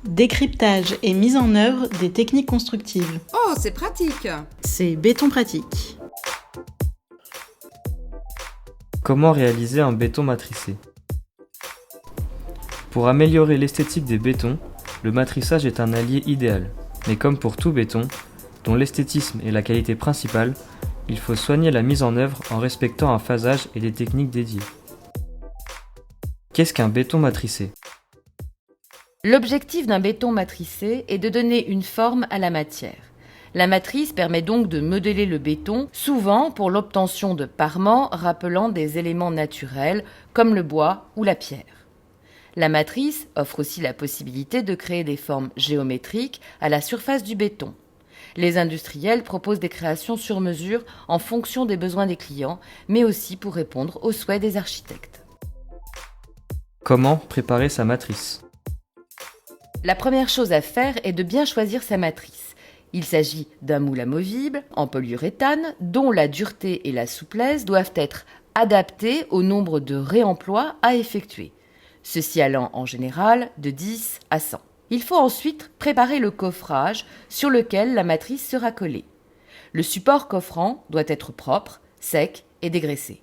Décryptage et mise en œuvre des techniques constructives. Oh, c'est pratique! C'est Béton Pratique. Comment réaliser un béton matricé? Pour améliorer l'esthétique des bétons, le matrissage est un allié idéal. Mais comme pour tout béton, dont l'esthétisme est la qualité principale, il faut soigner la mise en œuvre en respectant un phasage et des techniques dédiées. Qu'est-ce qu'un béton matricé? L'objectif d'un béton matricé est de donner une forme à la matière. La matrice permet donc de modeler le béton, souvent pour l'obtention de parements rappelant des éléments naturels comme le bois ou la pierre. La matrice offre aussi la possibilité de créer des formes géométriques à la surface du béton. Les industriels proposent des créations sur mesure en fonction des besoins des clients, mais aussi pour répondre aux souhaits des architectes. Comment préparer sa matrice? La première chose à faire est de bien choisir sa matrice. Il s'agit d'un moule amovible en polyuréthane dont la dureté et la souplesse doivent être adaptées au nombre de réemplois à effectuer, ceci allant en général de 10 à 100. Il faut ensuite préparer le coffrage sur lequel la matrice sera collée. Le support coffrant doit être propre, sec et dégraissé.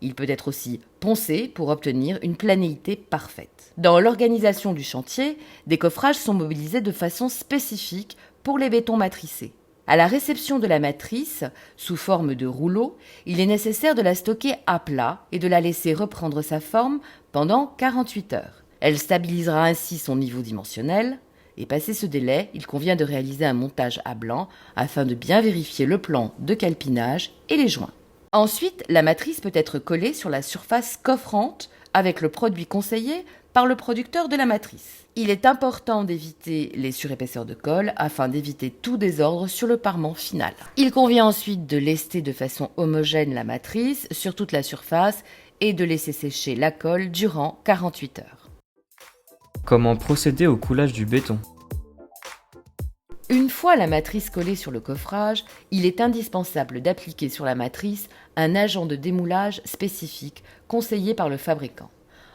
Il peut être aussi poncé pour obtenir une planéité parfaite. Dans l'organisation du chantier, des coffrages sont mobilisés de façon spécifique pour les bétons matricés. À la réception de la matrice, sous forme de rouleau, il est nécessaire de la stocker à plat et de la laisser reprendre sa forme pendant 48 heures. Elle stabilisera ainsi son niveau dimensionnel, et passé ce délai, il convient de réaliser un montage à blanc afin de bien vérifier le plan de calpinage et les joints. Ensuite, la matrice peut être collée sur la surface coffrante avec le produit conseillé par le producteur de la matrice. Il est important d'éviter les surépaisseurs de colle afin d'éviter tout désordre sur le parement final. Il convient ensuite de lester de façon homogène la matrice sur toute la surface et de laisser sécher la colle durant 48 heures. Comment procéder au coulage du béton? Une fois la matrice collée sur le coffrage, il est indispensable d'appliquer sur la matrice un agent de démoulage spécifique conseillé par le fabricant.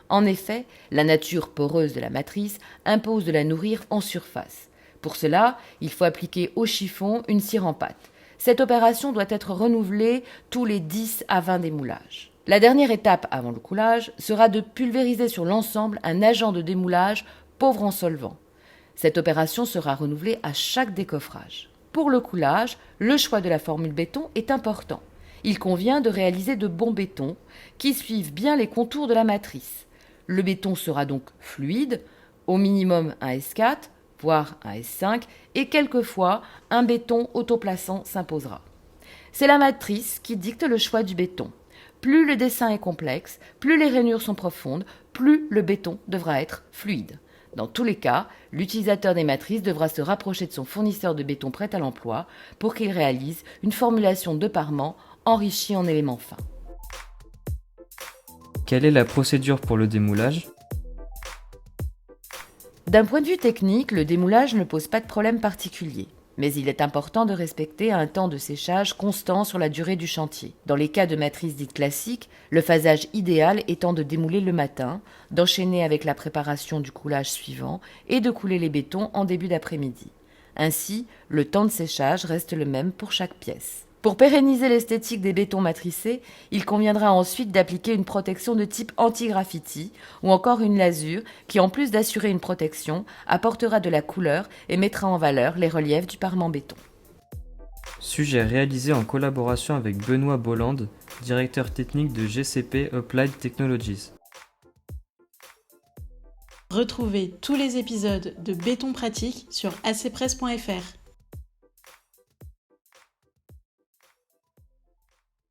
En effet, la nature poreuse de la matrice impose de la nourrir en surface. Pour cela, il faut appliquer au chiffon une cire en pâte. Cette opération doit être renouvelée tous les 10 à 20 démoulages. La dernière étape avant le coulage sera de pulvériser sur l'ensemble un agent de démoulage pauvre en solvant. Cette opération sera renouvelée à chaque décoffrage. Pour le coulage, le choix de la formule béton est important. Il convient de réaliser de bons bétons qui suivent bien les contours de la matrice. Le béton sera donc fluide, au minimum un S4, voire un S5, et quelquefois un béton autoplaçant s'imposera. C'est la matrice qui dicte le choix du béton. Plus le dessin est complexe, plus les rainures sont profondes, plus le béton devra être fluide. Dans tous les cas, l'utilisateur des matrices devra se rapprocher de son fournisseur de béton prêt à l'emploi pour qu'il réalise une formulation de parement enrichie en éléments fins. Quelle est la procédure pour le démoulage? D'un point de vue technique, le démoulage ne pose pas de problème particulier. Mais il est important de respecter un temps de séchage constant sur la durée du chantier. Dans les cas de matrices dites classiques, le phasage idéal étant de démouler le matin, d'enchaîner avec la préparation du coulage suivant et de couler les bétons en début d'après-midi. Ainsi, le temps de séchage reste le même pour chaque pièce. Pour pérenniser l'esthétique des bétons matricés, il conviendra ensuite d'appliquer une protection de type anti-graffiti ou encore une lasure qui, en plus d'assurer une protection, apportera de la couleur et mettra en valeur les reliefs du parement béton. Sujet réalisé en collaboration avec Benoît Bolland, directeur technique de GCP Applied Technologies. Retrouvez tous les épisodes de Béton Pratique sur acpress.fr.